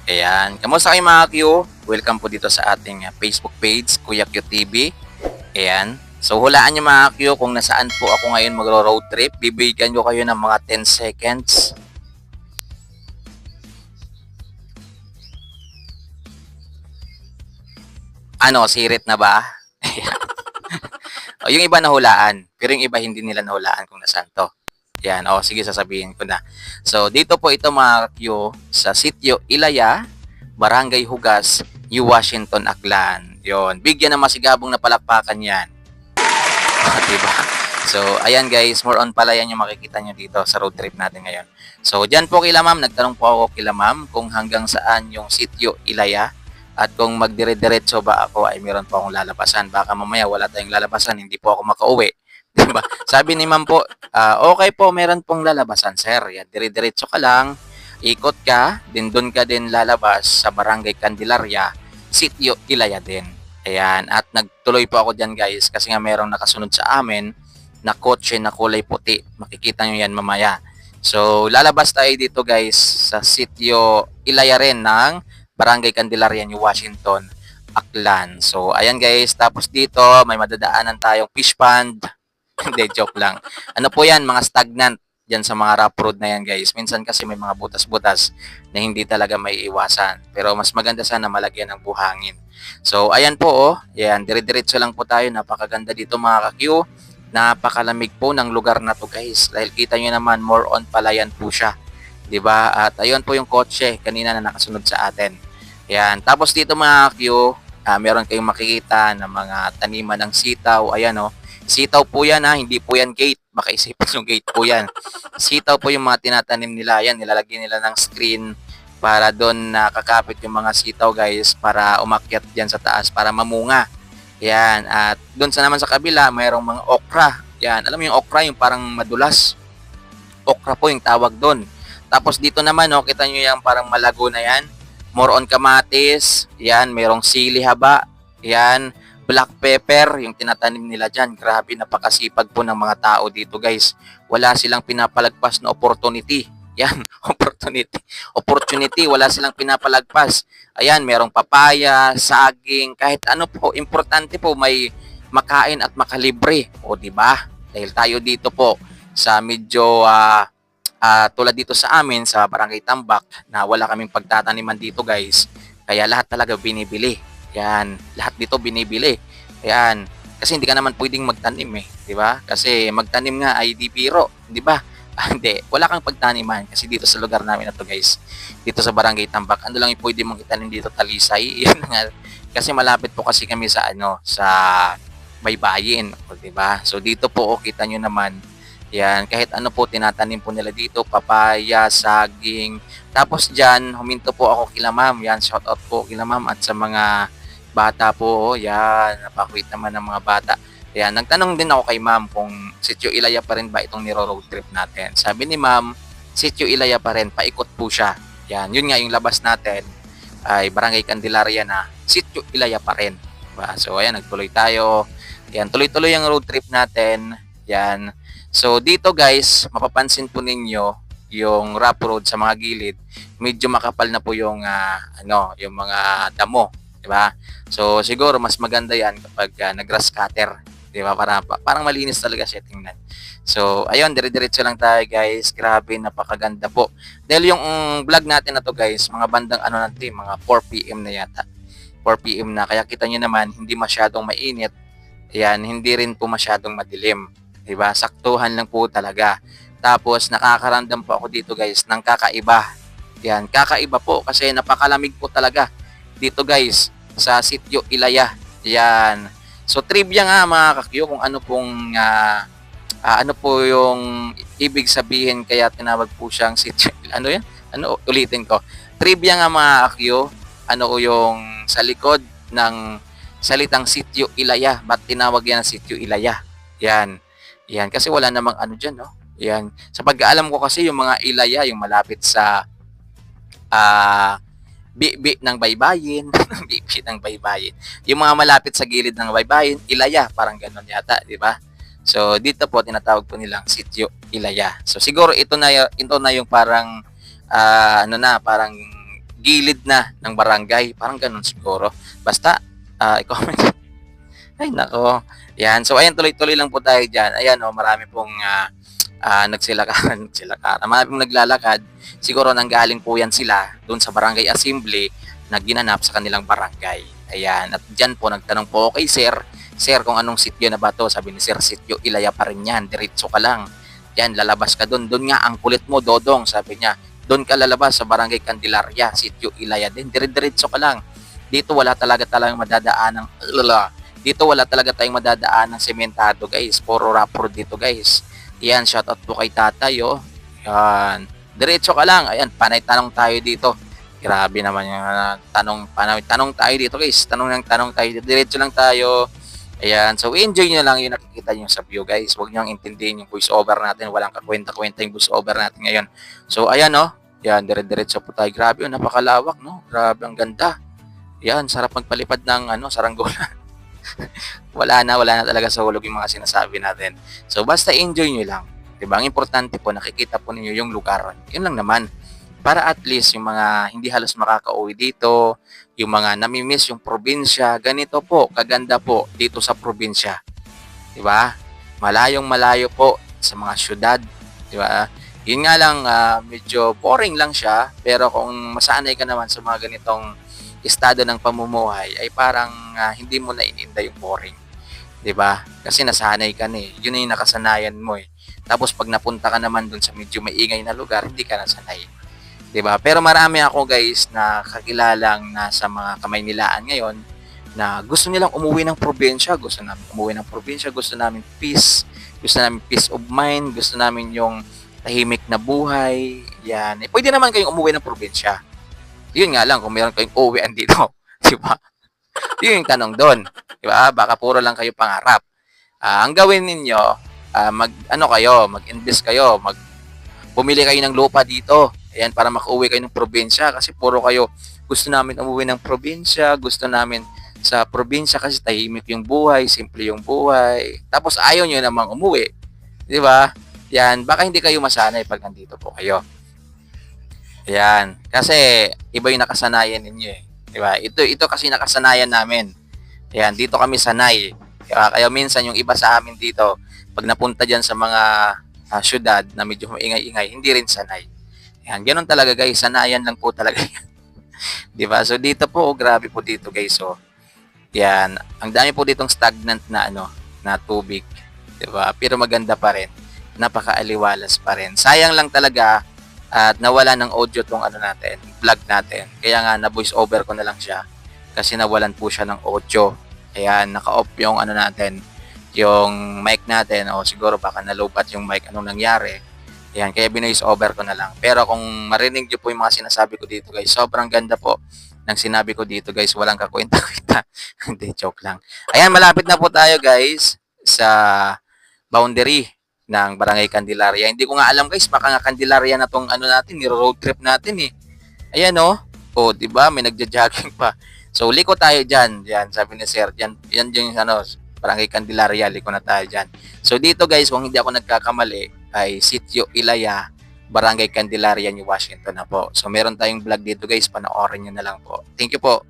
Ayan. Kamusta kayo mga Q? Welcome po dito sa ating Facebook page, Kuya Q TV. Ayan. So hulaan nyo mga Q kung nasaan po ako ngayon magro-road trip. Bibigyan ko kayo ng mga 10 seconds. Ano, sirit na ba? Ayan. O, yung iba nahulaan, pero yung iba hindi nila nahulaan kung nasaan to. Yan, o sige sasabihin ko na. So dito po ito mga Q sa sitio Ilaya, Barangay Hugas, New Washington, Aklan. Yon, bigyan ng masigabong na palakpakan yan. Diba? So, ayan guys, more on pala yan yung makikita nyo dito sa road trip natin ngayon. So, dyan po kila ma'am, nagtanong po ako kila ma'am kung hanggang saan yung sitio Ilaya at kung magdire-diretso ba ako ay meron po akong lalabasan. Baka mamaya wala tayong lalabasan, hindi po ako makauwi. Diba? Sabi ni ma'am po, okay po, meron pong lalabasan, sir. Yan, dire-diretso ka lang, ikot ka, din doon ka din lalabas sa Barangay Candelaria, sitio Ilaya din. Ayan, at nagtuloy po ako dyan guys kasi nga merong nakasunod sa amin na kotse na kulay puti. Makikita nyo yan mamaya. So, lalabas tayo dito guys sa sitio Ilaya rin ng Barangay Candelaria, New Washington, Aklan. So, ayan guys. Tapos dito, may madadaanan tayong fish pond. Hindi, joke lang. Ano po yan? Mga stagnant dyan sa mga rough road na yan guys. Minsan kasi may mga butas-butas na hindi talaga may iwasan. Pero mas maganda sana malagyan ng buhangin. So, ayan po oh. Ayan, dire-diretso lang po tayo. Napakaganda dito mga ka-Q. Napakalamig po ng lugar na to guys. Dahil kita nyo naman, more on palayan po siya. 'Di ba? At ayun po yung kotse kanina na nakasunod sa atin. Ayan. Tapos dito mga ka-Q, meron kayong makikita ng mga taniman ng sitaw. Ayan oh. Sitaw po yan ha, hindi po yan gate. Baka isipin yung gate po yan. Sitaw po yung mga tinatanim nila. Yan, nilalagyan nila ng screen para doon nakakapit yung mga sitaw guys para umakyat dyan sa taas para mamunga. Yan, at doon sa naman sa kabila, mayroong mga okra. Yan, alam mo yung okra, yung parang madulas. Okra po yung tawag doon. Tapos dito naman, oh, kita nyo yung parang malago na yan. More on kamatis. Yan, mayroong sili haba. Yan, black pepper, yung tinatanim nila dyan. Grabe, napakasipag po ng mga tao dito guys. Wala silang pinapalagpas na opportunity. Yan, opportunity. Opportunity, wala silang pinapalagpas. Ayan, merong papaya, saging, kahit ano po, importante po may makain at makalibre. O, di ba? Dahil tayo dito po sa medyo tulad dito sa amin sa Barangay Tambak na wala kaming pagtataniman dito guys. Kaya lahat talaga binibili. Yan, lahat dito binibili. Yan, kasi hindi ka naman pwedeng magtanim eh, di ba? Kasi magtanim nga ay di biro, di ba? Hindi, wala kang pagtaniman kasi dito sa lugar namin na to guys. Dito sa Barangay Tambak, ano lang yung pwede mong itanim dito, talisay. Yan nga. Kasi malapit po kasi kami sa ano, sa baybayin, di ba? So dito po, kita nyo naman, yan, kahit ano po tinatanim po nila dito, papaya, saging. Tapos dyan, huminto po ako kila ma'am. Yan, shout out po kila ma'am at sa mga bata po. Yan, napakwit naman ng mga bata. Yan, nagtanong din ako kay ma'am kung sitio Ilaya pa rin ba itong niro-road trip natin. Sabi ni ma'am, sitio Ilaya pa rin, paikot po siya. Yan, yun nga yung labas natin ay Barangay Candelaria na sitio Ilaya pa rin. Diba? So ayan, nagtuloy tayo. Yan, tuloy-tuloy ang road trip natin. Yan. So dito guys, mapapansin po ninyo yung rough road sa mga gilid, medyo makapal na po yung yung mga damo, di ba? So siguro mas maganda 'yan kapag nag-grass cutter, di ba? Parang malinis talaga siya tingnan. So ayun, dire-diretso lang tayo guys. Grabe, napakaganda po. Dahil yung vlog natin na to guys, mga bandang ano natin, mga 4 PM na yata. 4 PM na. Kaya kita nyo naman, hindi masyadong mainit. Ayan, hindi rin po masyadong madilim. Diba? Saktuhan lang po talaga. Tapos, nakakaramdam po ako dito guys ng kakaiba. Yan, kakaiba po kasi napakalamig po talaga dito guys sa sitio Ilaya. Yan. So, trivia nga mga kakyo kung ano pong ano po yung ibig sabihin kaya tinawag po siyang sitio. Ano yan? Ano, ulitin ko. Trivia nga mga kakyo, ano yung sa likod ng salitang sitio Ilaya. Ba't tinawag yan sitio Ilaya? Yan. Yan, kasi wala namang ano dyan, no? Yan. Sa pagkaalam ko kasi yung mga Ilaya, yung malapit sa bibi ng baybayin, bibi ng baybayin. Yung mga malapit sa gilid ng baybayin, Ilaya, parang ganun yata, di ba? So, dito po, tinatawag po nilang sitio Ilaya. So, siguro ito na yung parang, parang gilid na ng barangay. Parang ganun siguro. Basta, i-comment. Ay, nako. Yan. So, ayan, tuloy-tuloy lang po tayo dyan. Ayan, marami pong nagsilakaran. Marami pong naglalakad. Siguro nanggaling po yan sila doon sa barangay assembly na ginanap sa kanilang barangay. Ayan. At dyan po, nagtanong po kay Sir, Sir, kung anong sityo na ba to? Sabi ni Sir, sityo Ilaya pa rin yan. Diretso ka lang. Yan, lalabas ka doon. Doon nga, ang kulit mo, Dodong. Sabi niya, doon ka lalabas sa barangay Candelaria, sityo Ilaya din. Diretso ka lang. Dito wala talaga tayong madadaan ng dito wala talaga tayong madadaan ng sementado, guys. Puro rough road dito, guys. Yan, shoutout po kay tatay, oh. Yan. Diretso ka lang. Ayan, panay tanong tayo dito. Grabe naman yung tanong tayo dito, guys. Tanong tayo dito. Diretso lang tayo. Ayan. So, enjoy nyo lang yung nakikita nyo sa view, guys. Huwag nyo intindihin yung voice over natin. Walang kakwenta-kwenta yung voice over natin ngayon. So, ayan, oh. Yan, dire-diretso po tayo. Grabe, oh. Napakalawak, no? Grabe, ang ganda. Yan, sarap magpalipad ng saranggola. wala na talaga sa hulog yung mga sinasabi natin. So, basta enjoy nyo lang. Diba? Ang importante po, nakikita po ninyo yung lugar. Yun lang naman. Para at least yung mga hindi halos makakauwi dito, yung mga namimiss yung probinsya, ganito po, kaganda po dito sa probinsya. Diba? Malayong malayo po sa mga syudad. Diba? Yun nga lang, medyo boring lang siya. Pero kung masanay ka naman sa mga ganitong estado ng pamumuhay, ay parang hindi mo na ininda yung boring. 'Di ba? Kasi nasanay ka na eh. Yun na yung nakasanayan mo eh. Tapos pag napunta ka naman dun sa medyo maingay na lugar, hindi ka nasanay. 'Di ba? Pero marami ako, guys, na kakilalang nasa mga Kamaynilaan ngayon na gusto nilang umuwi ng probinsya, gusto namin peace, gusto namin peace of mind, gusto namin yung tahimik na buhay. Yan. Eh, pwede naman kayong umuwi ng probinsya. Yun nga lang, kung meron kayong uwian dito, di ba? Yun yung tanong doon. Di ba? Baka puro lang kayo pangarap. Ang gawin ninyo, mag-invest kayo, bumili kayo ng lupa dito. Ayan, para makauwi kayo ng probinsya. Kasi puro kayo, gusto namin umuwi ng probinsya, gusto namin sa probinsya kasi tahimik yung buhay, simple yung buhay. Tapos ayaw nyo namang umuwi. Di ba? Yan, baka hindi kayo masanay pag nandito po kayo. Ayan. Kasi iba yung nakasanayan ninyo eh. Di ba? Ito kasi nakasanayan namin. Ayan, dito kami sanay. Kaya minsan yung iba sa amin dito, pag napunta dyan sa mga syudad na medyo maingay-ingay, hindi rin sanay. Ayan, ganun talaga, guys. Sanayan lang po talaga yan. Di ba? So dito po, grabe po dito, guys. So, yan. Ang dami po ditong stagnant na na tubig. Di ba? Pero maganda pa rin. Napakaaliwalas pa rin. Sayang lang talaga at nawala ng audio tong vlog natin. Kaya nga na voice over ko na lang siya kasi nawalan po siya ng audio. Ayan, naka-off yung natin, yung mic natin, o siguro baka na-lowbat yung mic, anong nangyari. Ayan, kaya binoise over ko na lang. Pero kung marinig nyo po yung mga sinasabi ko dito, guys, sobrang ganda po ng sinabi ko dito, guys. Walang kakwenta-kwenta. Hindi, joke lang. Ayan, malapit na po tayo, guys, sa boundary ng Barangay Candelaria. Hindi ko nga alam, guys, baka nga Candelaria na tong natin, road trip natin eh. Ayan oh, 'di ba? May nagja-jogging pa. So liko tayo diyan. Yan, sabi ni Sir, yan yung Barangay Candelaria, liko na tayo diyan. So dito, guys, kung hindi ako nagkakamali, ay Sitio Ilaya, Barangay Candelaria, New Washington na po. So meron tayong vlog dito, guys, panoorin niyo na lang po. Thank you po.